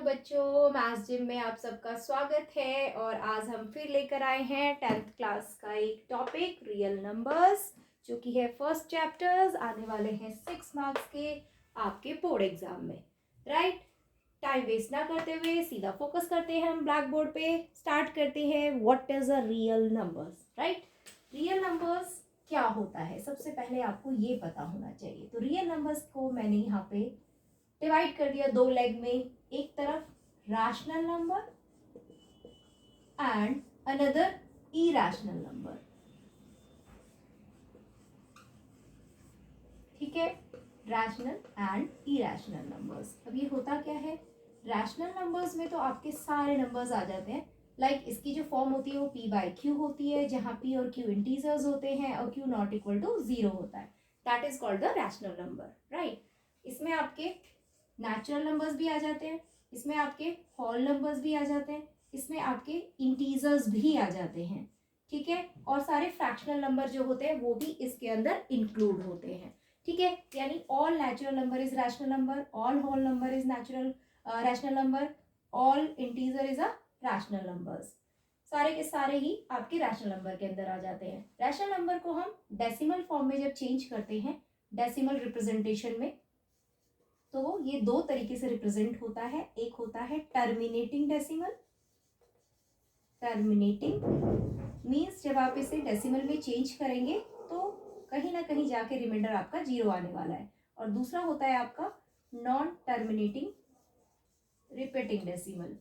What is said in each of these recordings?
बच्चों, maths gym में आप सबका स्वागत है। और आज हम फिर लेकर आए हैं 10th क्लास का एक टॉपिक रियल नंबर्स, जो कि है फर्स्ट चैप्टर्स। आने वाले हैं 6 मार्क्स के आपके बोर्ड एग्जाम में, राइट। टाइम वेस्ट ना करते हुए सीधा फोकस करते हैं हम ब्लैक बोर्ड पे। स्टार्ट करते हैं। What is a real numbers, right. Real numbers क्या होता है, सबसे पहले आपको ये पता होना चाहिए। तो रियल नंबर्स को मैंने यहाँ पे डिवाइड कर दिया दो लेग में। एक तरफ rational number and another irrational number, ठीक है। Rational and irrational numbers. अब ये होता क्या है, रैशनल नंबर्स में तो आपके सारे नंबर्स आ जाते हैं। लाइक इसकी जो फॉर्म होती है वो p बाई क्यू होती है, जहां p और q इंटीजर्स होते हैं और q नॉट इक्वल टू 0 होता है। That is called the rational number, right. इसमें आपके नेचुरल नंबर्स भी आ जाते हैं, इसमें आपके होल नंबर्स भी आ जाते हैं, इसमें आपके इंटीजर्स भी आ जाते हैं, ठीक है। और सारे फ्रैक्शनल नंबर जो होते हैं वो भी इसके अंदर इंक्लूड होते हैं, ठीक है। यानी all natural number is rational number, all whole number is natural rational number, all integer is a rational numbers. सारे के सारे ही आपके रैशनल नंबर के अंदर आ जाते हैं। रैशनल नंबर को हम डेसिमल फॉर्म में जब चेंज करते हैं, डेसिमल रिप्रेजेंटेशन में, तो ये दो तरीके से रिप्रेजेंट होता है। एक होता है टर्मिनेटिंग डेसिमल। टर्मिनेटिंग मीन्स जब आप इसे डेसिमल में चेंज करेंगे तो कहीं ना कहीं जाके रिमाइंडर आपका 0 आने वाला है। और दूसरा होता है आपका non terminating repeating decimal.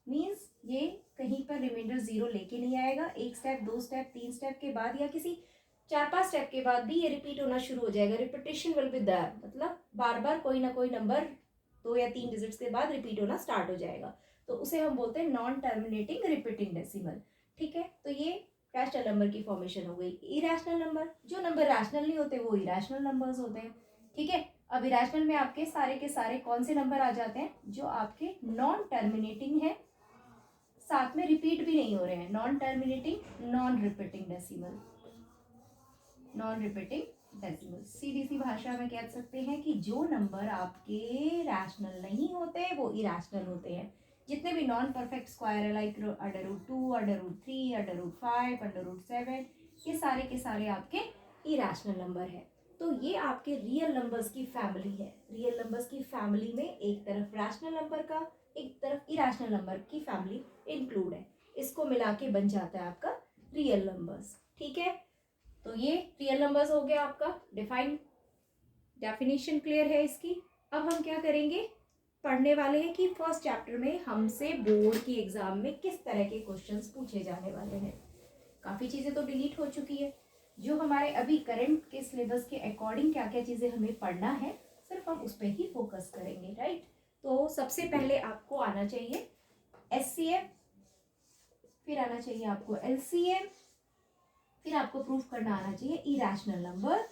Means ये कहीं पर रिमाइंडर 0 लेके नहीं आएगा। एक स्टेप, दो स्टेप, तीन स्टेप के बाद या किसी 4-5 स्टेप के बाद भी ये रिपीट होना शुरू हो जाएगा। रिपीटेशन विल बी देयर, मतलब बार बार कोई ना कोई नंबर 2 या 3 डिजिट्स के बाद रिपीट होना स्टार्ट हो जाएगा। तो उसे हम बोलते हैं नॉन टर्मिनेटिंग रिपीटिंग डेसिमल, ठीक है। तो ये रैशनल नंबर की फॉर्मेशन हो गई। इरैशनल नंबर, जो नंबर रैशनल नहीं होते वो इरैशनल नंबर्स होते हैं, ठीक है। अब इरैशनल में आपके सारे के सारे कौन से नंबर आ जाते हैं, जो आपके नॉन टर्मिनेटिंग है, साथ में रिपीट भी नहीं हो रहे हैं। Non terminating, non repeating decimal, non repeating decimal. सीधी सी भाषा में कह सकते हैं कि जो नंबर आपके रैशनल नहीं होते वो इरैशनल होते हैं। जितने भी नॉन परफेक्ट स्क्वायर है, लाइक √2, √3, √5, √7, ये सारे के सारे आपके इरैशनल नंबर है। तो ये आपके रियल नंबर्स की फैमिली है। रियल नंबर्स की फैमिली में एक तरफ रैशनल नंबर का, एक तरफ इरैशनल नंबर की फैमिली इंक्लूड है। इसको मिला के बन जाता है आपका रियल नंबर्स, ठीक है। तो ये रियल नंबर्स हो गया आपका डिफाइन, डेफिनेशन क्लियर है इसकी। अब हम क्या करेंगे, पढ़ने वाले हैं कि फर्स्ट चैप्टर में हमसे बोर्ड की एग्जाम में किस तरह के क्वेश्चंस पूछे जाने वाले हैं। काफ़ी चीज़ें तो डिलीट हो चुकी है, जो हमारे अभी करंट के सिलेबस के अकॉर्डिंग क्या क्या चीज़ें हमें पढ़ना है, सिर्फ हम उस पर ही फोकस करेंगे, राइट। तो सबसे पहले आपको आना चाहिए SCF, फिर आना चाहिए आपको LCM, फिर आपको प्रूफ करना आना चाहिए इरैशनल नंबर।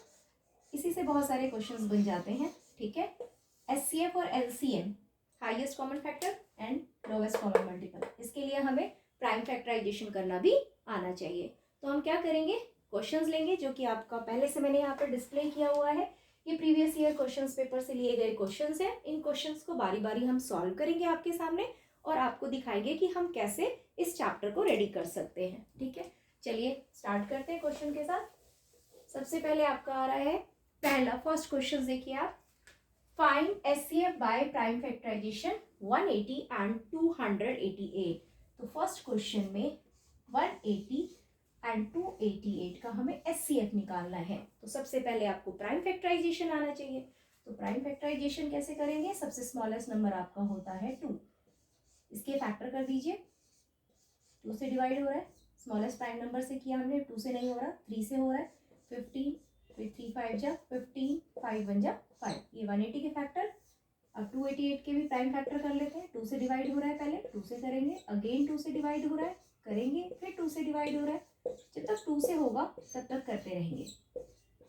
इसी से बहुत सारे क्वेश्चंस बन जाते हैं, ठीक है। SCF और LCM, highest common factor and lowest common multiple, इसके लिए हमें प्राइम फैक्टराइजेशन करना भी आना चाहिए। तो हम क्या करेंगे, क्वेश्चंस लेंगे जो कि आपका पहले से मैंने यहाँ पर डिस्प्ले किया हुआ है। ये प्रीवियस ईयर क्वेश्चंस पेपर से लिए गए क्वेश्चंस हैं। इन क्वेश्चंस को बारी बारी हम सॉल्व करेंगे आपके सामने और आपको दिखाएंगे कि हम कैसे इस चैप्टर को रेडी कर सकते हैं, ठीक है। चलिए स्टार्ट करते हैं क्वेश्चन के साथ। सबसे पहले आपका आ रहा है पहला फर्स्ट क्वेश्चन, देखिए आप, find SCF by prime factorisation 180 and 288। तो फर्स्ट क्वेश्चन में 180 एंड 288 का हमें SCF निकालना है। तो सबसे पहले आपको प्राइम फैक्टराइजेशन आना चाहिए। तो प्राइम फैक्टराइजेशन कैसे करेंगे, सबसे स्मॉलेस्ट नंबर आपका होता है 2, इसके फैक्टर कर दीजिए। 2 से डिवाइड हो रहा है, स्मॉलेस्ट प्राइम नंबर से किया हमने, 2 से नहीं हो रहा, 3 से हो रहा है। 15, फिर 3 5 जा 15, 5 1 जा 5, ये 180 के फैक्टर। अब 288 के भी प्राइम फैक्टर कर लेते हैं। 2 से डिवाइड हो रहा है, पहले 2 से करेंगे, अगेन 2 से डिवाइड हो रहा है, करेंगे, फिर 2 से डिवाइड हो रहा है। जब तक 2 से होगा तब तक करते रहेंगे।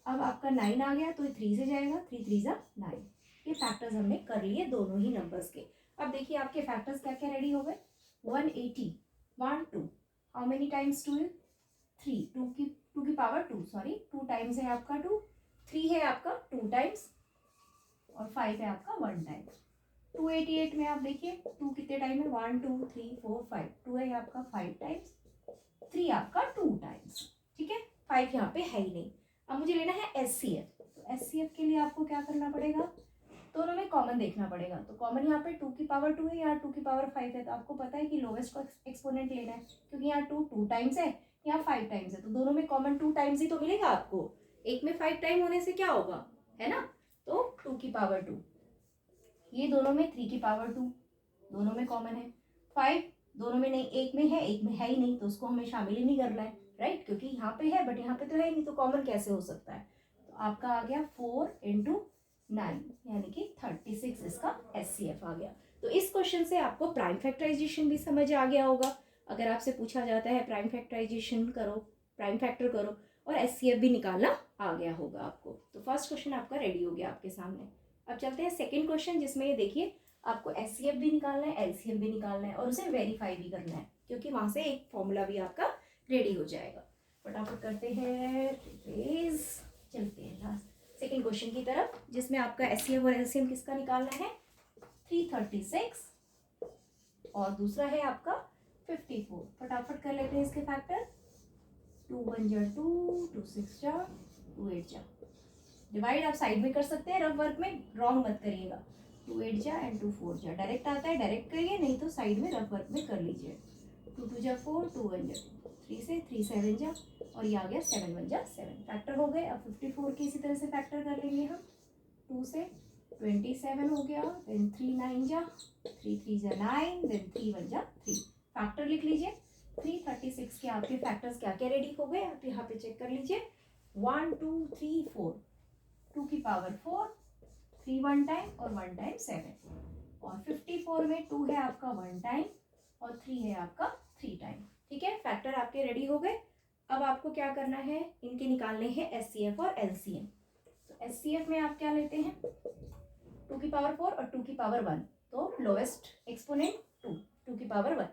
अब आपका 9 आ गया तो 3 से जाएगा, 3 3 जा 9। ये फैक्टर्स हमने कर लिए दोनों ही नंबर्स के। अब देखिए आपके फैक्टर्स क्या क्या रेडी हो गए। 180, 1 2, हाउ मेनी टाइम्स 2 है 3, 2 की पावर 2, सॉरी 2 टाइम्स है आपका 2, 3 है आपका 2 टाइम्स और 5 है आपका 1 टाइम। 288 में आप देखिए 2 कितने टाइम है, 1 2 3 4 5, 2 है आपका 5 टाइम्स, 3 आपका 2 टाइम्स, ठीक है, 5 यहाँ पे है ही नहीं। अब मुझे लेना है एचसीएफ, तो एचसीएफ के लिए आपको क्या करना पड़ेगा, दोनों में कॉमन देखना पड़ेगा। तो कॉमन यहाँ पे 2 की पावर 2 है, यहाँ 2 की पावर 5 है, तो आपको पता है कि लोवेस्ट को एक्सपोनेंट लेना है, क्योंकि यहाँ 2 टाइम्स है, यहाँ 5 टाइम्स है, तो दोनों में कॉमन 2 टाइम्स ही तो मिलेगा आपको। एक में 5 टाइम होने से क्या होगा, है ना, तो 2 की पावर 2, ये दोनों में 3 की पावर 2, दोनों में कॉमन है। 5 दोनों में नहीं, एक में है, एक में है ही नहीं, तो उसको हमें शामिल ही नहीं करना है, राइट, क्योंकि यहाँ पे है बट यहाँ पे तो है ही नहीं, तो कॉमन कैसे हो सकता है। तो आपका आ गया 4 × 9 यानी कि 36 इसका एचसीएफ आ गया। तो इस क्वेश्चन से आपको प्राइम फैक्टराइजेशन भी समझ आ गया होगा। अगर आपसे पूछा जाता है प्राइम फैक्टराइजेशन करो, प्राइम फैक्टर करो, और एचसीएफ भी निकालना आ गया होगा आपको। तो फर्स्ट क्वेश्चन आपका रेडी हो गया आपके सामने। अब चलते हैं सेकंड क्वेश्चन, जिसमें ये देखिए आपको एचसीएफ भी निकालना है, एलसीएम भी निकालना है, और उसे वेरीफाई भी करना है, क्योंकि वहां से एक फॉर्मूला भी आपका रेडी हो जाएगा। फटाफट करते हैं रिप्लेस, चलते हैं लास्ट सेकंड क्वेश्चन की तरफ, जिसमें आपका एचसीएफ और एलसीएम किसका निकालना है, 336 और दूसरा है आपका 54। फटाफट कर लेते हैं इसके फैक्टर, 2 1 जा 2, 2 6 जा 2 8 जा। डिवाइड आप साइड में कर सकते हैं, रफ वर्क में रॉन्ग मत करिएगा। 2 8 जा एंड 2 4 जा, डायरेक्ट आता है डायरेक्ट करिए, नहीं तो साइड में रफ वर्क में कर लीजिए। 2 2 जा 4, 2 1 जा 3 से 3 7 जा, और ये आ गया 7 1 जा 7, फैक्टर हो गए। अब 54 के इसी तरह से फैक्टर कर लेंगे हम, 2 से 27 हो गया, देन 3 9 जा, 3 3 जा 9, देन 3 1 जा 3, फैक्टर लिख लीजिए। 336 के आपके फैक्टर्स क्या क्या रेडी हो गए, आप यहाँ पे चेक कर लीजिए, 1 2 3 4, 2 की पावर 4, 3 1 टाइम और 1 टाइम 7, और 54 में 2 है आपका 1 टाइम और 3 है आपका 3 टाइम, ठीक है, फैक्टर आपके रेडी हो गए। अब आपको क्या करना है, इनके निकालने हैं एचसीएफ और एलसीएम। तो एचसीएफ में आप क्या लेते हैं, 2 की पावर 4 और 2 की पावर 1, तो लोएस्ट एक्सपोनेंट 2, 2 की पावर 1,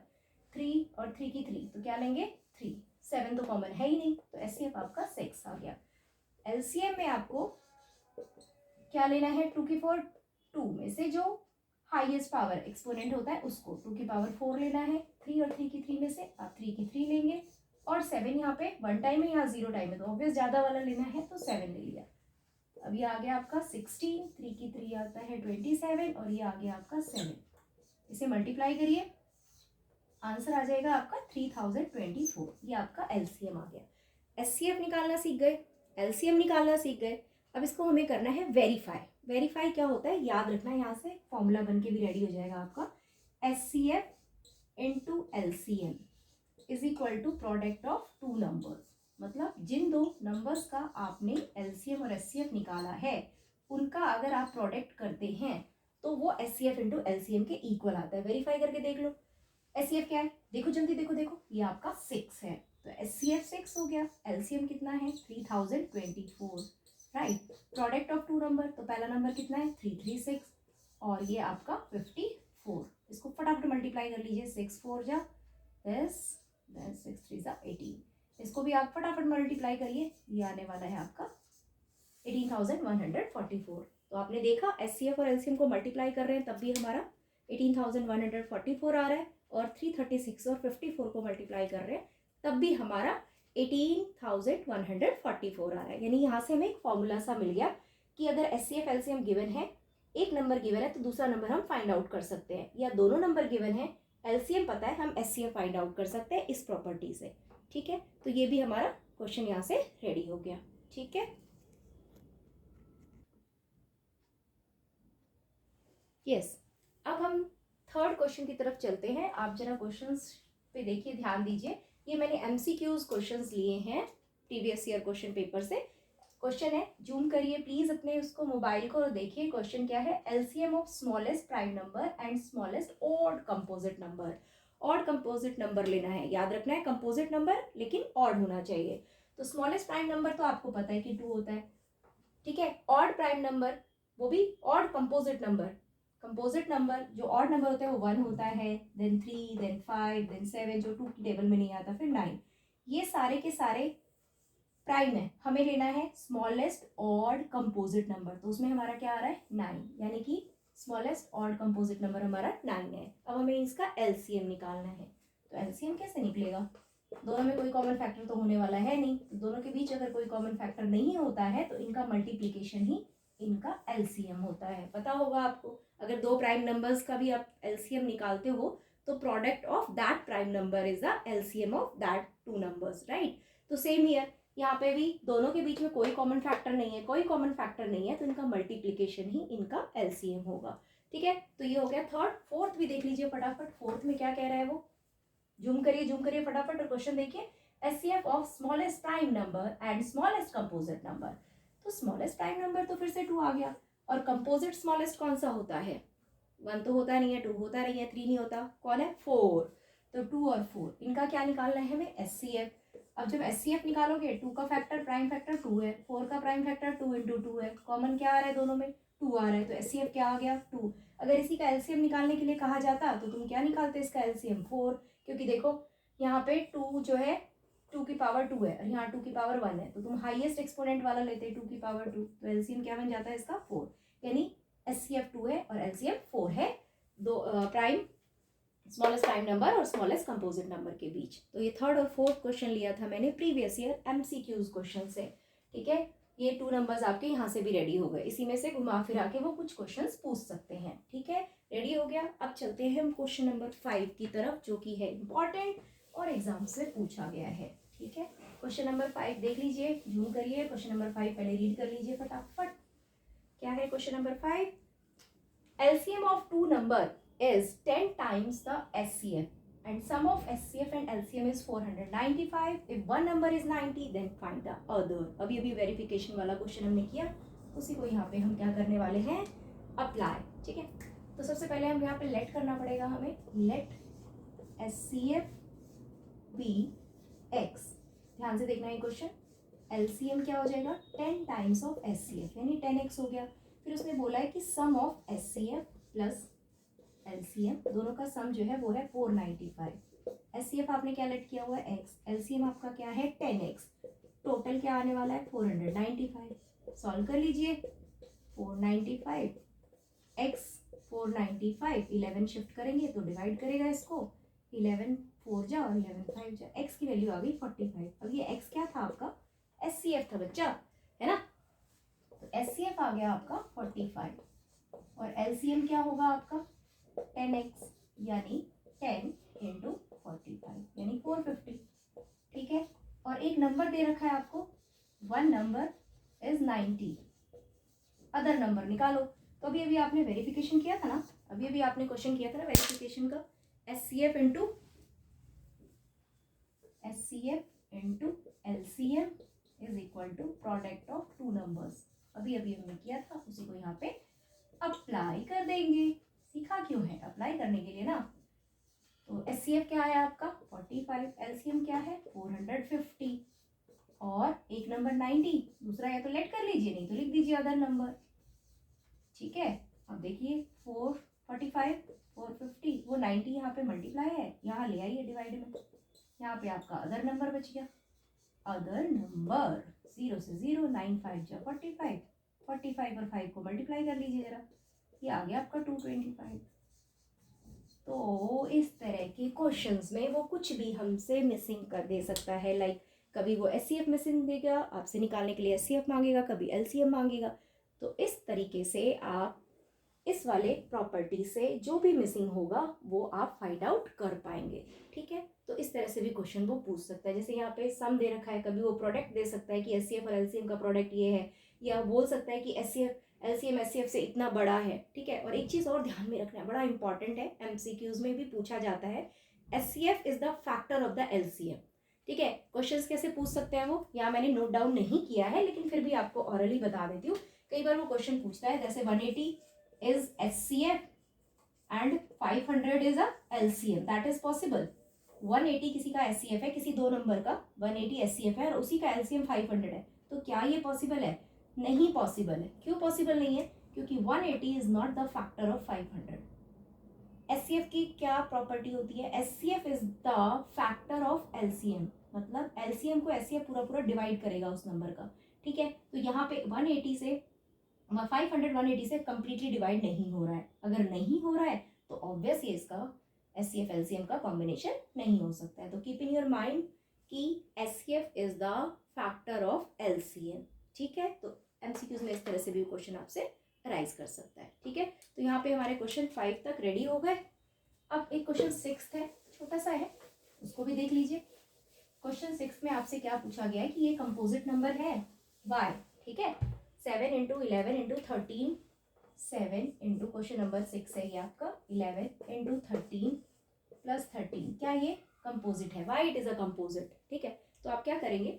3 और 3 की 3, तो क्या लेंगे 3, 7 तो कॉमन है ही नहीं, तो एचसीएफ आपका 6 आ गया। एलसीएम में आपको क्या लेना है, 2 की पावर 2 में से जो हाईएस्ट पावर एक्सपोनेंट होता है उसको, 2 की पावर 4 लेना है, 3 और 3 की 3 में से आप 3 की 3 लेंगे, और 7 यहाँ पे 1 टाइम है, यहाँ 0 टाइम है, तो ऑब्वियस ज़्यादा वाला लेना है, तो 7 ले लिया। अब ये आ गया आपका 16, 3 की 3 आता है 27, और ये आ गया आपका 7, इसे मल्टीप्लाई करिए, आंसर आ जाएगा आपका 3024, ये आपका एलसीएम आ गया। एचसीएफ निकालना सीख गए, एलसीएम निकालना सीख गए, अब इसको हमें करना है वेरीफाई। वेरीफाई क्या होता है, याद रखना, यहाँ से फॉर्मूला बन के भी रेडी हो जाएगा आपका, HCF into LCM is equal to product of 2 numbers, मतलब जिन 2 नंबर्स का आपने एलसीएम और एचसीएफ निकाला है, उनका अगर आप प्रोडक्ट करते हैं तो वो एचसीएफ इंटू एलसीएम के इक्वल आता है। वेरीफाई करके देख लो, एचसीएफ क्या है, देखो जल्दी, देखो देखो, ये आपका 6 है, तो एचसीएफ 6 हो गया, एलसीएम कितना है 3024, राइट, प्रोडक्ट ऑफ 2 नंबर, तो पहला नंबर कितना है 336, और ये आपका 54, इसको फटाफट मल्टीप्लाई कर लीजिए, 6 4 जा 10, 6 3 जा 18, इसको भी आप फटाफट मल्टीप्लाई करिए, ये आने वाला है आपका 18,144। तो आपने देखा एचसीएफ और एलसीएम को मल्टीप्लाई कर रहे हैं तब भी हमारा 18,144 आ रहा है, और 336 और 54 को मल्टीप्लाई कर रहे हैं तब भी हमारा 18,144 आ रहा है। यानी यहाँ से हमें एक फॉर्मूला सा मिल गया कि अगर एचसीएफ एलसीएम गिवन है, एक नंबर गिवन है तो दूसरा नंबर हम फाइंड आउट कर सकते हैं, या दोनों नंबर गिवन है, एलसीएम पता है, हम एचसीएफ फाइंड आउट कर सकते हैं इस प्रॉपर्टी से, ठीक है। तो ये भी हमारा क्वेश्चन यहाँ से रेडी हो गया, ठीक है। यस, अब हम थर्ड क्वेश्चन की तरफ चलते हैं। आप जरा क्वेश्चंस पे देखिए, ध्यान दीजिए, ये मैंने एमसीक्यूज क्वेश्चंस लिए हैं प्रीवियस ईयर क्वेश्चन पेपर से। क्वेश्चन है, जूम करिए प्लीज अपने उसको मोबाइल को और देखिए क्वेश्चन क्या है, LCM of smallest prime number and smallest odd composite number. Odd composite number लेना है, याद रखना है कंपोजिट नंबर लेकिन ऑड होना चाहिए। तो स्मॉलेस्ट प्राइम नंबर तो आपको पता है कि 2 होता है, ठीक है। ऑड प्राइम नंबर वो भी odd composite number, composite number जो ऑड नंबर होता है वो 1 होता है, देन 3, देन 5, देन 7 जो 2 की टेबल में नहीं आता, फिर 9, ये सारे के सारे प्राइम है। हमें लेना है स्मॉलेस्ट ऑड कंपोजिट नंबर, तो उसमें हमारा क्या आ रहा है 9, यानी कि स्मॉलेस्ट ऑड कंपोजिट नंबर हमारा 9 है। अब हमें इसका एलसीएम निकालना है। तो एलसीएम कैसे निकलेगा? दोनों में कोई कॉमन फैक्टर तो होने वाला है नहीं, तो दोनों के बीच अगर कोई कॉमन फैक्टर नहीं होता है तो इनका मल्टीप्लिकेशन ही इनका एलसीएम होता है। पता होगा आपको, अगर दो प्राइम नंबर्स का भी आप एलसीएम निकालते हो तो product of that prime number is the LCM of that two numbers, right. तो सेम हियर, यहाँ पे भी दोनों के बीच में कोई कॉमन फैक्टर नहीं है, कोई कॉमन फैक्टर नहीं है, तो इनका मल्टीप्लिकेशन ही इनका एलसीएम होगा। ठीक है, तो ये हो गया थर्ड। फोर्थ भी देख लीजिए फटाफट, फोर्थ में क्या कह रहा है वो, जूम करिए फटाफट और क्वेश्चन देखिए। HCF of smallest prime number and smallest composite number. तो स्मॉलेस्ट प्राइम नंबर तो फिर से 2 आ गया, और कंपोजिट स्मॉलेस्ट कौन सा होता है? 1 तो होता नहीं है, 2 होता नहीं है, 3 नहीं होता, कौन है? 4। तो 2 और 4 इनका क्या निकालना है हमें? एचसीएफ। अब जब एचसीएफ निकालोगे, 2 का फैक्टर प्राइम फैक्टर 2 है, 4 का प्राइम फैक्टर 2 इंटू 2 है, कॉमन क्या आ रहा है दोनों में? 2 आ रहा है, तो एचसीएफ क्या आ गया? 2। अगर इसी का एलसीएम निकालने के लिए कहा जाता तो तुम क्या निकालते इसका एलसीएम? 4, क्योंकि देखो यहाँ पे 2 जो है 2 की पावर 2 है और यहाँ 2 की पावर 1 है, तो तुम हाईएस्ट एक्सपोनेंट वाला लेते 2 की पावर 2, तो एलसीएम क्या बन जाता है इसका? 4। यानी एचसीएफ 2 है और एलसीएम 4 है, दो प्राइम स्मॉलेस्ट प्राइम नंबर और स्मॉलेस्ट कंपोजिट नंबर के बीच। तो ये थर्ड और फोर्थ क्वेश्चन लिया था मैंने प्रीवियस ईयर एमसीक्यूज क्वेश्चन से। ठीक है, ये 2 नंबर्स आपके यहाँ से भी रेडी हो गए, इसी में से घुमा फिरा के वो कुछ क्वेश्चंस पूछ सकते हैं। ठीक है, रेडी हो गया। अब चलते हैं हम क्वेश्चन नंबर 5 की तरफ, जो कि है इंपॉर्टेंट और एग्जाम से पूछा गया है। ठीक है, क्वेश्चन नंबर 5 देख लीजिए, जूम करिए, क्वेश्चन नंबर 5 पहले रीड कर लीजिए फटाफट। क्या है question number 5? LCM of two number is 10 times the SCF and sum of SCF and LCM is 495. If one number is 90 then find the other. अभी अभी वेरिफिकेशन वाला क्वेश्चन हमने किया, उसी को यहाँ पे हम क्या करने वाले हैं? अप्लाई। ठीक है, तो सबसे पहले हम यहाँ पे लेट करना पड़ेगा हमें, लेट SCF be X। ध्यान से देखना ये क्वेश्चन। LCM क्या हो जाएगा? 10 टाइम्स ऑफ SCF यानी 10x हो गया। फिर उसने बोला है कि सम ऑफ एचसीएफ प्लस एलसीएम, दोनों का सम जो है वो है 495। एचसीएफ आपने क्या लेट किया हुआ है? x, एलसीएम आपका क्या है? 10x, टोटल क्या आने वाला है? 495। सॉल्व कर लीजिए, 495 x 495, 11 शिफ्ट करेंगे तो डिवाइड करेगा इसको, 11 4 जा और 11 5 जा, x की वैल्यू आ गई 45। अब ये x क्या था आपका? एचसीएफ था बच्चा, है ना। तो एचसीएफ आ गया आपका 45 और एलसीएम क्या होगा आपका? 10x यानी 10 इंटू 45 यानी 450। ठीक है, और एक नंबर दे रखा है आपको, 1 नंबर इज 90, अदर नंबर निकालो। तो अभी अभी आपने वेरिफिकेशन किया था ना, अभी अभी आपने क्वेश्चन किया था ना वेरिफिकेशन का, HCF into LCM is equal to product of two numbers. अभी अभी हमने किया था, उसी को यहाँ पे अप्लाई कर देंगे। सीखा क्यों है? अप्लाई करने के लिए ना। तो एचसीएफ क्या है आपका? 45, एलसीएम क्या है? 450 और एक नंबर 90, दूसरा या तो लेट कर लीजिए नहीं तो लिख दीजिए अदर नंबर। ठीक है, अब देखिए 445 450, वो 90 यहाँ पे मल्टीप्लाई है, यहाँ ले आइए डिवाइड में, यहाँ पे आपका अदर नंबर बच गया। अदर नंबर 0 से 0, 9 5 जा 45, 45 और 5 को मल्टीप्लाई कर लीजिए जरा, ये आ गया आपका 225। तो इस तरह के क्वेश्चंस में वो कुछ भी हमसे मिसिंग कर दे सकता है। लाइक कभी वो एचसीएफ मिसिंग देगा, आपसे निकालने के लिए एचसीएफ मांगेगा, कभी एलसीएम मांगेगा। तो इस तरीके से आप इस वाले प्रॉपर्टी से जो भी मिसिंग होगा वो आप फाइंड आउट कर पाएंगे। ठीक है, तो इस तरह से भी क्वेश्चन वो पूछ सकता है। जैसे यहाँ पे सम दे रखा है, कभी वो प्रोडक्ट दे सकता है कि एचसीएफ और एलसीएम का प्रोडक्ट ये है, या बोल सकता है कि एलसीएम एचसीएफ से इतना बड़ा है। ठीक है, और एक चीज़ और ध्यान में रखना, बड़ा इंपॉर्टेंट है, एमसीक्यूज में भी पूछा जाता है, HCF is the factor of the LCM. ठीक है, क्वेश्चंस कैसे पूछ सकते हैं वो यहाँ मैंने नोट डाउन नहीं किया है, लेकिन फिर भी आपको ऑरली बता देती हूँ। कई बार वो क्वेश्चन पूछता है जैसे 180 is HCF and 500 is a LCM, that is possible। 180 किसी का SCF है, किसी दो नंबर का 180 SCF है और उसी का LCM 500 है, तो क्या ये पॉसिबल है? नहीं पॉसिबल है। क्यों पॉसिबल नहीं है? क्योंकि 180 is not the factor of 500। SCF की क्या प्रॉपर्टी होती है? SCF is the factor of LCM, मतलब LCM को SCF पूरा पूरा डिवाइड करेगा उस नंबर का। ठीक है, तो यहाँ पे 180 से 500 180 से कम्प्लीटली डिवाइड नहीं हो रहा है। अगर नहीं हो रहा है तो ऑब्वियस ये इसका एचसीएफ एलसीएम का कॉम्बिनेशन नहीं हो सकता है। तो कीप इन योर माइंड कि HCF is the factor of LCM. ठीक है, तो एमसीक्यूज में इस तरह से भी क्वेश्चन आपसे राइज कर सकता है। ठीक है, तो यहाँ पे हमारे क्वेश्चन 5 तक रेडी हो गए। अब एक क्वेश्चन 6 है, छोटा सा है, उसको भी देख लीजिए। क्वेश्चन 6 में आपसे क्या पूछा गया है कि ये कंपोजिट नंबर है y। ठीक है, 7 into 11 into 13, 7 into question number 6 है ये आपका 11 इंटू 13 प्लस 13, क्या ये कंपोजिट है? Why it is a composite. ठीक है, तो आप क्या करेंगे,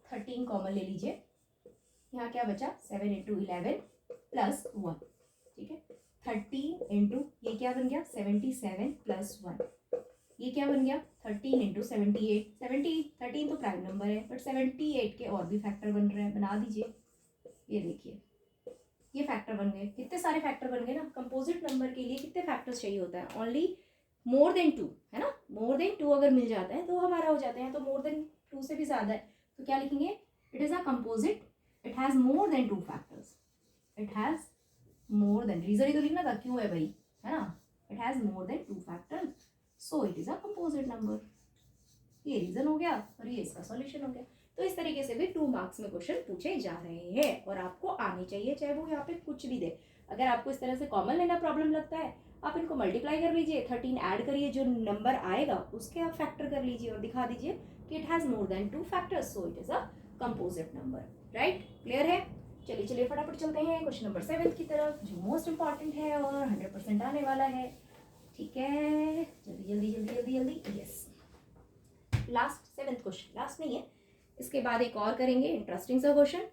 13 कॉमन ले लीजिए, यहाँ क्या बचा 7 इंटू 11 प्लस 1। ठीक है, 13 इंटू ये क्या बन गया 77 प्लस 1, ये क्या बन गया 13 इंटू 78, 13 तो प्राइम नंबर है बट 78 के और भी फैक्टर बन रहे हैं, बना दीजिए। ये देखिए ये फैक्टर बन गए, कितने सारे फैक्टर बन गए ना। कंपोजिट नंबर के लिए कितने फैक्टर्स चाहिए होता है? ओनली मोर देन 2, है ना। मोर देन 2 अगर मिल जाता है तो हमारा हो जाते हैं, तो मोर देन 2 से भी ज़्यादा है तो क्या लिखेंगे, it is a composite, it has more than 2 factors, it has more than, reason ही तो लिखना था, क्यों है भाई, है ना। It has more than 2 factors so it is a composite number. ये रीजन हो गया और ये इसका सॉल्यूशन हो गया। तो इस तरीके से भी 2 मार्क्स में क्वेश्चन पूछे जा रहे हैं और आपको आने चाहिए, चाहे वो यहाँ पे कुछ भी दे। अगर आपको इस तरह से कॉमन लेना प्रॉब्लम लगता है, आप इनको मल्टीप्लाई कर लीजिए, 13 ऐड करिए, जो नंबर आएगा उसके आप फैक्टर कर लीजिए और दिखा दीजिए कि it has more than 2 factors so it is a composite number. Right, clear है? चलिए चलिए फटाफट चलते हैं क्वेश्चन नंबर 7 की तरफ, जो मोस्ट इंपॉर्टेंट है और 100% आने वाला है। ठीक है, जल्दी जल्दी जल्दी जल्दी जल्दी, yes. Last 7th question, last नहीं है, इसके बाद एक और करेंगे इंटरेस्टिंग सा क्वेश्चन।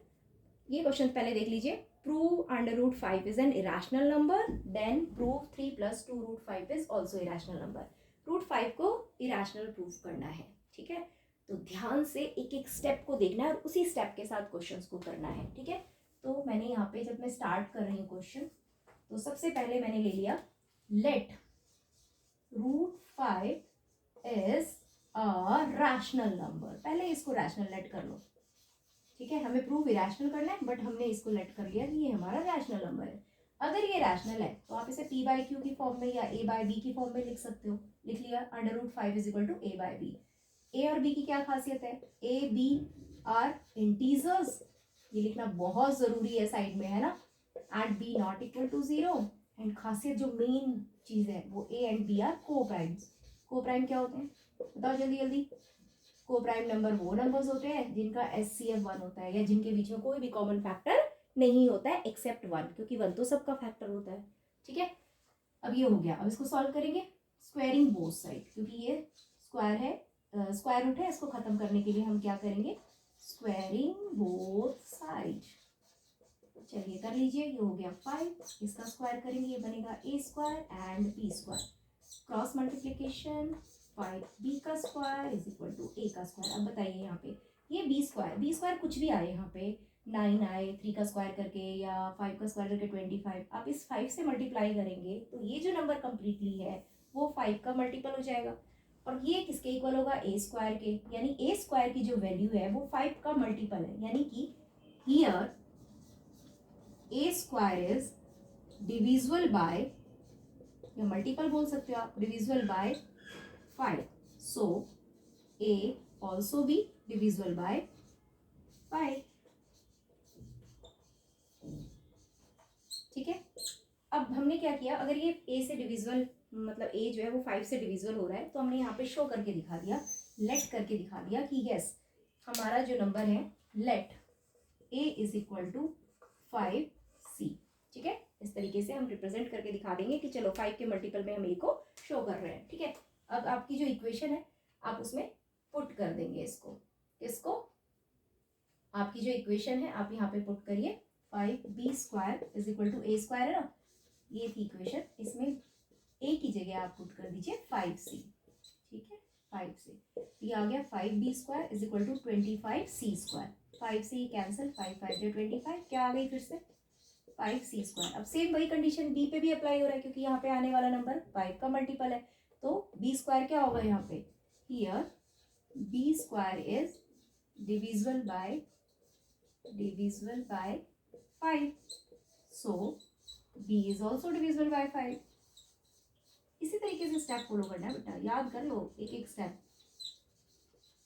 ये क्वेश्चन पहले देख लीजिए, prove √5 is an irrational number, then prove 3 + 2√5 is also irrational number. √5 को इरेशनल प्रूव करना है। ठीक है, तो ध्यान से एक एक स्टेप को देखना है और उसी स्टेप के साथ क्वेश्चन को करना है। ठीक है, तो मैंने यहाँ पे जब मैं स्टार्ट कर रही हूँ क्वेश्चन, तो सबसे पहले मैंने ले लिया लेट √5 इज रैशनल नंबर। पहले इसको रैशनल लेट कर लो। ठीक है, हमें प्रूव इरेशनल करना है बट हमने इसको लेट कर लिया कि ये हमारा रैशनल नंबर है। अगर ये रैशनल है तो आप इसे p/q की फॉर्म में या a/b की फॉर्म में लिख सकते हो। लिख लिया, √5 = a/b। a और b की क्या खासियत है, a b आर इंटीजर्स, ये लिखना बहुत जरूरी है साइड में, है ना। एंड b ≠ 0, एंड खासियत जो मेन चीज है वो a एंड b आर को प्राइम्स। को प्राइम क्या होते हैं बताओ जल्दी जल्दी। को प्राइम नंबर वो नंबर्स होते हैं जिनका एचसीएफ 1 होता है या जिनके बीच में कोई भी कॉमन फैक्टर नहीं होता है एक्सेप्ट 1, क्योंकि 1 तो सबका फैक्टर होता है। ठीक है, अब ये हो गया। अब इसको सॉल्व करेंगे स्क्वायरिंग बोथ साइड, क्योंकि ये स्क्वायर है, स्क्वायर रूट है, इसको खत्म करने के लिए हम क्या करेंगे, स्क्वायरिंग बोथ साइड। चलिए कर लीजिए, ये हो गया 5, इसका स्क्वायर करेंगे, ये बनेगा a² and b²। Cross multiplication 5b का square is equal to a का स्क्वायर। अब बताइए यहाँ पे ये b² कुछ भी आए, यहाँ पे 9 आए 3 का स्क्वायर करके या 5 का स्क्वायर करके 25, आप इस 5 से मल्टीप्लाई करेंगे तो ये जो नंबर कंप्लीटली है वो 5 का मल्टीपल हो जाएगा और ये किसके इक्वल होगा, a² के, यानी a² की जो वैल्यू है वो 5 का मल्टीपल है, यानी कि here a² is divisible by, या मल्टीपल बोल सकते हो आप, divisible by 5, so a also be divisible by 5। ठीक है, अब हमने क्या किया, अगर ये a से डिविजिबल, मतलब a जो है वो 5 से डिविजिबल हो रहा है, तो हमने यहाँ पे शो करके दिखा दिया, लेट करके दिखा दिया कि यस हमारा जो नंबर है लेट a = 5c। ठीक है, इस तरीके से हम रिप्रेजेंट करके दिखा देंगे कि चलो 5 के मल्टीपल में हम a को शो कर रहे हैं। ठीक है, अब आपकी जो इक्वेशन है आप उसमें पुट कर देंगे इसको, किसको, आपकी जो इक्वेशन है आप यहाँ पे पुट करिए, 5b² = a² है ना, ये थी इक्वेशन, इसमें a की जगह आप पुट कर दीजिए 5c। ठीक है, 5c, ये आ गया 5b² = 25c²। 5c कैंसिल, 5 5 = 25, क्या आ गई फिर से 5c²। अब सेम वही कंडीशन b पे भी अप्लाई हो रहा है, क्योंकि यहाँ पे आने वाला नंबर 5 का मल्टीपल है, तो b² क्या होगा यहाँ पे, here b² is divisible by 5, so b is also divisible by 5। इसी तरीके से स्टेप फॉलो करना है बेटा, याद कर लो एक एक स्टेप,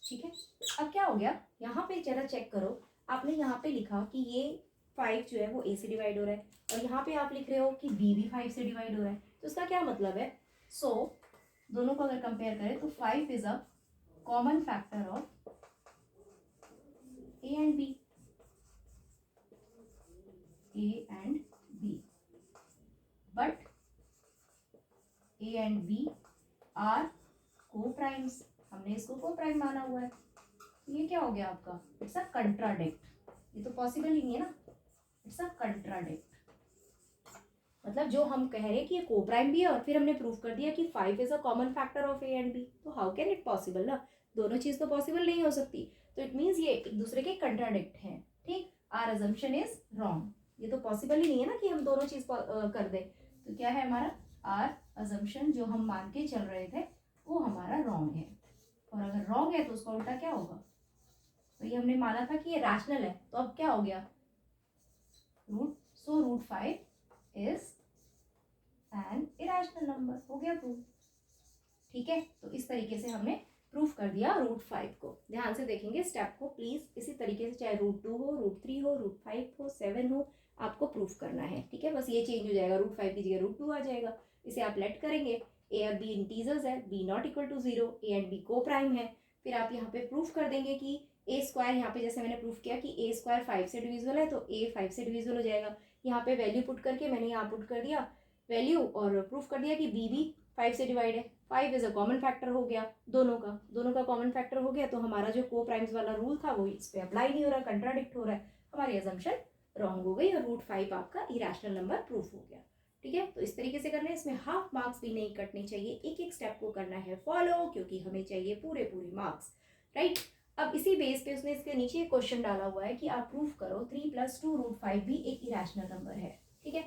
ठीक है। अब क्या हो गया, यहाँ पे जरा चेक करो, आपने यहाँ पे लिखा कि ये 5 जो है वो a से डिवाइड हो रहा है, और यहाँ पे आप लिख रहे हो कि b भी 5 से डिवाइड हो रहा है, तो इसका क्या मतलब है। सो दोनों को अगर कंपेयर करें तो 5 is a common factor of a and b, a and b, but a and b are coprimes, हमने इसको को प्राइम माना हुआ है, ये क्या हो गया आपका, इट्स अ कंट्राडिक्ट, ये तो पॉसिबल ही नहीं है ना, इट्स अ कंट्राडिक्ट। मतलब जो हम कह रहे हैं कि ये को प्राइम भी है और फिर हमने प्रूव कर दिया कि 5 is a common factor of a and b, तो हाउ कैन इट पॉसिबल ना, दोनों चीज तो पॉसिबल नहीं हो सकती, तो इट मीन्स ये एक दूसरे के कंट्राडिक्ट हैं, ठीक। आर अजम्पशन इज रॉन्ग, ये तो पॉसिबल ही नहीं है ना कि हम दोनों चीज कर दे, तो क्या है हमारा आर अजम्पशन जो हम मान के चल रहे थे वो हमारा रॉन्ग है, और अगर रॉन्ग है तो उसका उल्टा क्या होगा, तो ये हमने माना था कि ये रैशनल है, तो अब क्या हो गया, root 5 is an irrational number, हो गया प्रूफ, ठीक है। तो इस तरीके से हमने प्रूफ कर दिया रूट 5 को। ध्यान से देखेंगे स्टेप को प्लीज, इसी तरीके से चाहे रूट 2 हो, रूट 3 हो, रूट 5 हो, 7 हो, आपको प्रूफ करना है, ठीक है। बस ये चेंज हो जाएगा, रूट 5 की जगह रूट 2 आ जाएगा, इसे आप लेट करेंगे, ए और बी इंटीजर्स है, b not equal to 0, a and b coprime है, फिर आप यहाँ पे प्रूफ कर देंगे कि ए स्क्वायर, यहाँ पे जैसे मैंने प्रूफ किया कि ए स्क्वायर 5 से डिविजिबल है, तो ए 5 से डिविजिबल हो जाएगा, यहाँ पे वैल्यू पुट करके मैंने यहाँ पुट कर दिया वैल्यू, और प्रूफ कर दिया कि बी भी 5 से डिवाइड है, 5 इज अ कॉमन फैक्टर हो गया, दोनों का कॉमन फैक्टर हो गया, तो हमारा जो को प्राइम्स वाला रूल था वो इस पे अप्लाई नहीं हो रहा, कंट्राडिक्ट हो रहा है, हमारी अजम्पशन रॉन्ग हो गई और रूट 5 आपका इरेशनल नंबर प्रूफ हो गया, ठीक है। तो इस तरीके से करना है, इसमें हाफ मार्क्स भी नहीं कटने चाहिए, एक एक स्टेप को करना है फॉलो, क्योंकि हमें चाहिए पूरे पूरे मार्क्स, राइट। अब इसी बेस पे उसने इसके नीचे क्वेश्चन डाला हुआ है कि आप प्रूफ करो 3 + 2 √5 भी एक इरेशनल नंबर है, ठीक है।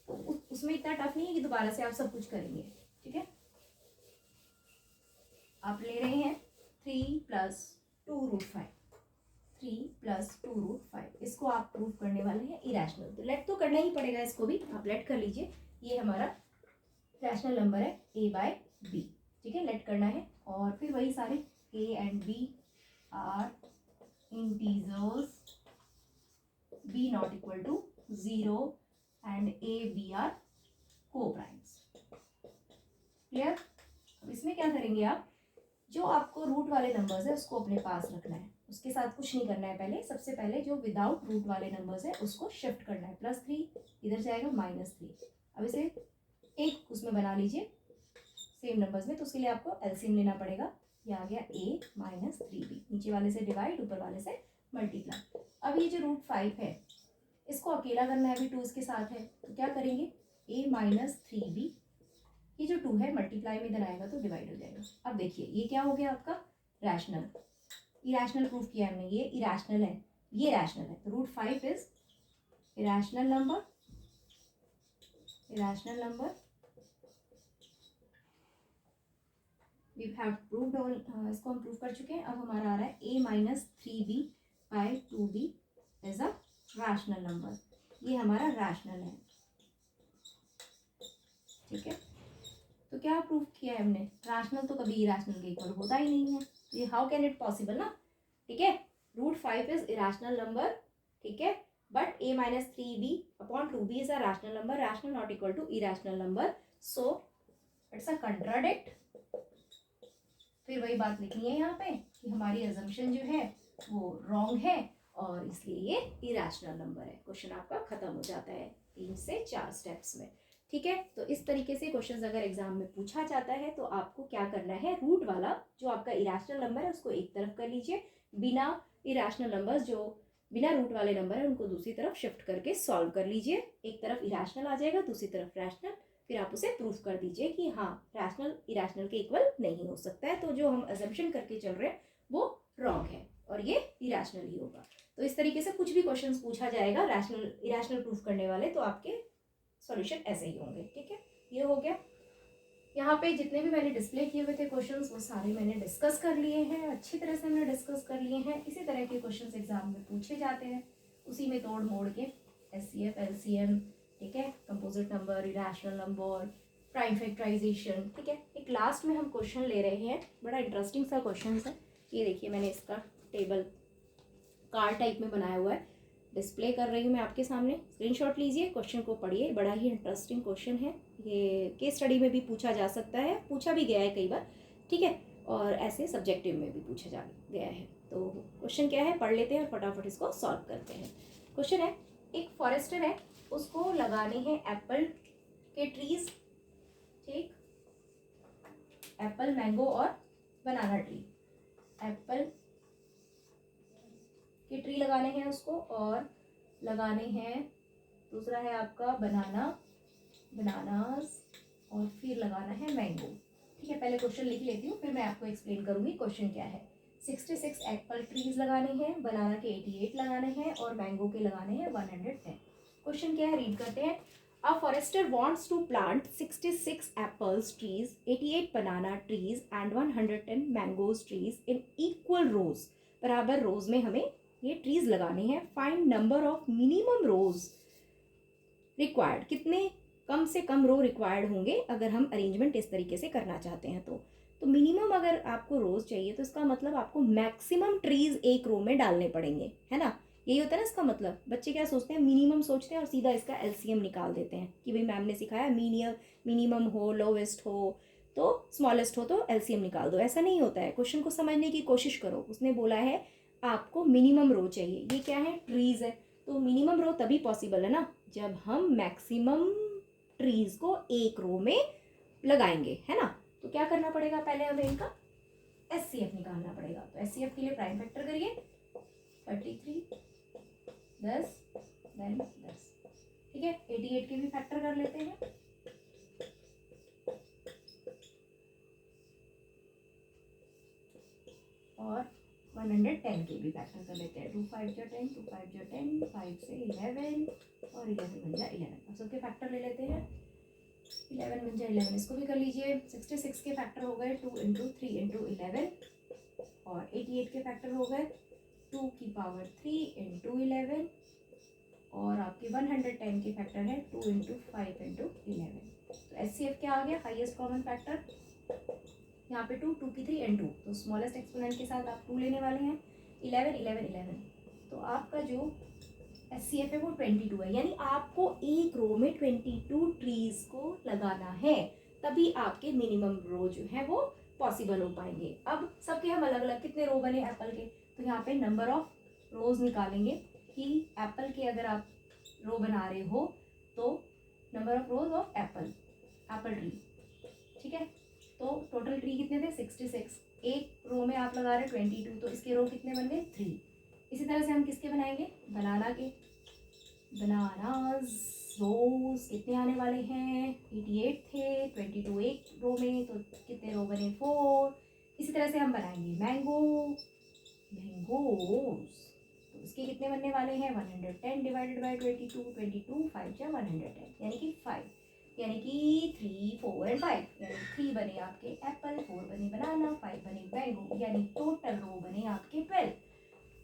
तो उसमें इतना टफ नहीं है कि दोबारा से आप सब कुछ करेंगे, ठीक है। आप ले रहे हैं 3 + 2 √5, 3 + 2 √5, इसको आप प्रूफ करने वाले हैं इरेशनल, तो लेट तो करना ही पड़ेगा, इसको भी आप लेट कर लीजिए, ये हमारा रैशनल नंबर है a/b, ठीक है, लेट करना है, और फिर वही सारे a and b are integers, b not equal to 0 and a b are coprimes, clear. अब इसमें क्या करेंगे आप, जो आपको रूट वाले नंबर्स है उसको अपने पास रखना है, उसके साथ कुछ नहीं करना है, पहले सबसे पहले जो विदाउट रूट वाले नंबर्स है उसको शिफ्ट करना है, +3 इधर जाएगा -3, अब इसे एक उसमें बना लीजिए सेम नंबर्स में, तो उसके लिए आपको एलसीएम लेना पड़ेगा, ये आ गया a - 3b, नीचे वाले से डिवाइड, ऊपर वाले से मल्टीप्लाई। अब ये जो √5 है इसको अकेला करना है, अभी 2 इसके साथ है, तो क्या करेंगे, a - 3b, ये जो 2 है मल्टीप्लाई में इधर आएगा तो डिवाइड हो जाएगा। अब देखिए ये क्या हो गया आपका रैशनल, इरेशनल प्रूफ किया हमने, ये इरेशनल है, ये रैशनल है, तो √5 is irrational number, irrational number, we have proved all, इसको हम प्रूव कर चुके हैं। अब हमारा आ रहा है a - 3b/2b is a rational number, ये हमारा रैशनल है, ठीक है। तो क्या प्रूफ किया है हमने, रैशनल तो कभी इरेशनल के इक्वल होता ही नहीं है, ये हाउ कैन इट पॉसिबल ना, ठीक है। √5 इज इरेशनल नंबर, ठीक है, but a - 3b/2b is a rational number, rational not equal to irrational number, so it's a contradict. फिर वही बात लिखनी है यहाँ पे कि हमारी अजम्पशन जो है वो रॉन्ग है और इसलिए ये इरेशनल नंबर है, क्वेश्चन आपका खत्म हो जाता है 3 से 4 स्टेप्स में, ठीक है। तो इस तरीके से क्वेश्चन अगर एग्जाम में पूछा जाता है तो आपको क्या करना है, रूट वाला जो आपका इरेशनल नंबर है उसको एक तरफ कर लीजिए, बिना इरेशनल नंबर्स जो बिना रूट वाले नंबर है उनको दूसरी तरफ शिफ्ट करके सॉल्व कर लीजिए, एक तरफ इरेशनल आ जाएगा दूसरी तरफ रैशनल, फिर आप उसे प्रूफ कर दीजिए कि हाँ रैशनल इरेशनल के इक्वल नहीं हो सकता है, तो जो हम अजम्पशन करके चल रहे हैं वो रॉन्ग है और ये इरेशनल ही होगा। तो इस तरीके से कुछ भी क्वेश्चंस पूछा जाएगा रैशनल इरेशनल प्रूफ करने वाले तो आपके सॉल्यूशन ऐसे ही होंगे, ठीक है। ये हो गया, यहाँ पे जितने भी मैंने डिस्प्ले किए हुए थे क्वेश्चंस वो सारे मैंने डिस्कस कर लिए हैं, अच्छी तरह से हमने डिस्कस कर लिए हैं, इसी तरह के क्वेश्चंस एग्जाम में पूछे जाते हैं, उसी में तोड़ मोड़ के SCF LCM ठीक है, composite number, irrational number, prime factorisation, ठीक है। एक लास्ट में हम क्वेश्चन ले रहे हैं, बड़ा इंटरेस्टिंग सा क्वेश्चन है ये। देखिए मैंने इसका टेबल कार्ड टाइप में बनाया हुआ है, डिस्प्ले कर रही हूँ मैं आपके सामने। स्क्रीनशॉट लीजिए, क्वेश्चन को पढ़िए, बड़ा ही इंटरेस्टिंग क्वेश्चन है ये। केस स्टडी में भी पूछा जा सकता है, पूछा भी गया है कई बार, ठीक है, और ऐसे सब्जेक्टिव में भी पूछा जा गया है। तो क्वेश्चन क्या है, पढ़ लेते हैं और फटाफट इसको सॉल्व करते हैं। क्वेश्चन है, एक फॉरेस्टर है, उसको लगाने हैं एप्पल के ट्रीज, ठीक, एप्पल, मैंगो और बनाना ट्री। एप्पल के ट्री लगाने हैं उसको, और लगाने हैं, दूसरा है आपका बनानास, और फिर लगाना है मैंगो, ठीक है। पहले क्वेश्चन लिख लेती हूँ, फिर मैं आपको एक्सप्लेन करूंगी क्वेश्चन क्या है। 66 एप्पल ट्रीज लगाने हैं, बनाना के 88 लगाने हैं, और मैंगो के लगाने हैं 110। क्वेश्चन क्या है, रीड करते हैं। A forester wants to plant 66 apples trees, 88 banana trees and 110 mangoes trees in equal rows. बराबर रोज में हमें ये ट्रीज लगाने हैं। Find number of minimum rows required, कितने कम से कम रो रिक्वायर्ड होंगे अगर हम अरेंजमेंट इस तरीके से करना चाहते हैं। तो मिनिमम अगर आपको रोज चाहिए तो इसका मतलब आपको मैक्सिमम ट्रीज एक रो में डालने पड़ेंगे, है ना। यही होता है ना इसका मतलब। बच्चे क्या सोचते हैं, मिनिमम सोचते हैं और सीधा इसका एलसीएम निकाल देते हैं कि भाई मैम ने सिखाया मिनिमम हो, लोवेस्ट हो तो स्मॉलेस्ट हो तो एलसीएम निकाल दो। ऐसा नहीं होता है, क्वेश्चन को समझने की कोशिश करो। उसने बोला है आपको मिनिमम रो चाहिए, ये क्या है, ट्रीज है। तो मिनिमम रो तभी पॉसिबल है ना जब हम मैक्सिमम ट्रीज को एक रो में लगाएंगे, है ना। तो क्या करना पड़ेगा, पहले हमें इनका एचसीएफ निकालना पड़ेगा। तो एचसीएफ के लिए प्राइम फैक्टर करिए, 33, 10, 10, ठीक है। 88 के भी फैक्टर कर लेते हैं, और 110 के भी फैक्टर कर लेते हैं। 2 5 जा 10, 2 5 जा 10, 5 से 11, और 11 बन जा 11। अब सबके फैक्टर ले लेते हैं, 11 बन जा 11, इसको भी कर लीजिए। 66 के फैक्टर हो गए 2 इंटू 3 इंटू 11, और 88 के फैक्टर हो गए 2 की पावर 3 इंटू 11, और आपके 110 के फैक्टर है 2 इंटू 5 इंटू 11। तो एचसीएफ क्या आ गया, हाईएस्ट कॉमन फैक्टर, यहाँ पे 2 की 3 एंड 2, तो स्मॉलेस्ट एक्सपोनेंट के साथ आप 2 लेने वाले हैं। 11 11 11, तो आपका जो एचसीएफ है वो 22 है। यानी आपको एक रो में 22 ट्रीज को लगाना है, तभी आपके मिनिमम रो जो है वो पॉसिबल हो पाएंगे। अब सबके हम अलग अलग, कितने रो बने एप्पल के, तो यहाँ पे नंबर ऑफ रोज निकालेंगे कि एप्पल के अगर आप रो बना रहे हो तो number of rose of Apple tree, ठीक है। तो टोटल ट्री कितने थे, 66। एक रो में आप लगा रहे 22, तो इसके रो कितने बन गए, 3। इसी तरह से हम किसके बनाएंगे, बनाना के, बनानाज रोज कितने आने वाले हैं, 88 थे, 22 एक रो में, तो कितने रो बने, 4। इसी तरह से हम बनाएंगे मैंगोज, तो इसके कितने बनने वाले हैं, 110 डिवाइडेड बाई 22, 22 5 जा 110, यानी कि 5, यानी कि 3 4 एंड 5, यानी 3 बने आपके एप्पल, 4 बने बनाना, 5 बने मैंगो, यानी टोटल रो बने आपके 12,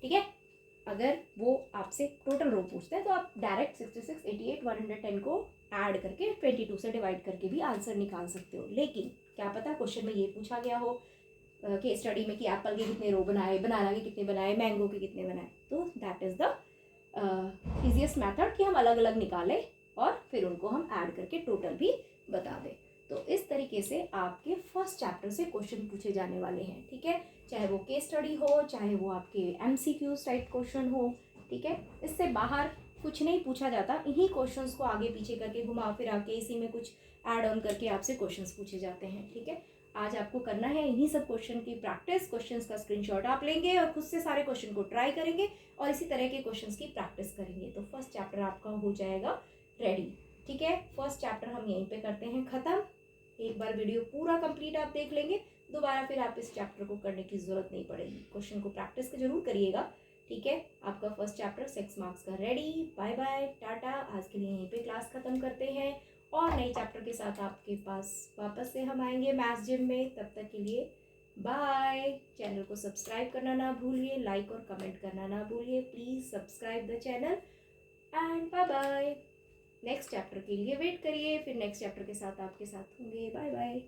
ठीक है। अगर वो आपसे टोटल रो पूछता है तो आप डायरेक्ट 66 88 110 को ऐड करके 22 से डिवाइड करके भी आंसर निकाल सकते हो। लेकिन क्या पता क्वेश्चन में ये पूछा गया हो केस स्टडी में कि एप्पल के कितने रो बनाए, बनाना के कितने बनाए, मैंगो के कितने बनाए, तो that is the easiest method कि हम अलग अलग निकालें और फिर उनको हम ऐड करके टोटल भी बता दें। तो इस तरीके से आपके फर्स्ट चैप्टर से क्वेश्चन पूछे जाने वाले हैं, ठीक है। चाहे वो केस स्टडी हो, चाहे वो आपके एमसीक्यूज टाइप क्वेश्चन हो, ठीक है। इससे बाहर कुछ नहीं पूछा जाता, इन्हीं क्वेश्चंस को आगे पीछे करके घुमा फिरा के इसी में कुछ ऐड ऑन करके आपसे क्वेश्चंस पूछे जाते हैं, ठीक है। आज आपको करना है इन्हीं सब क्वेश्चन की प्रैक्टिस। क्वेश्चंस का स्क्रीनशॉट आप लेंगे और खुद से सारे क्वेश्चन को ट्राई करेंगे और इसी तरह के क्वेश्चंस की प्रैक्टिस करेंगे, तो फर्स्ट चैप्टर आपका हो जाएगा रेडी, ठीक है। फर्स्ट चैप्टर हम यहीं पे करते हैं ख़त्म। एक बार वीडियो पूरा कंप्लीट आप देख लेंगे, दोबारा फिर आप इस चैप्टर को करने की ज़रूरत नहीं पड़ेगी। क्वेश्चन को प्रैक्टिस जरूर करिएगा, ठीक है। आपका फर्स्ट चैप्टर 6 मार्क्स का रेडी। Bye bye, tata. आज के लिए यहीं पे क्लास ख़त्म करते हैं और नए चैप्टर के साथ आपके पास वापस से हम आएंगे मैथ्स जिम में। तब तक के लिए बाय। चैनल को सब्सक्राइब करना ना भूलिए, लाइक और कमेंट करना ना भूलिए। Please subscribe the channel and bye bye. Next chapter के लिए वेट करिए, फिर नेक्स्ट चैप्टर के साथ आपके साथ होंगे। Bye bye.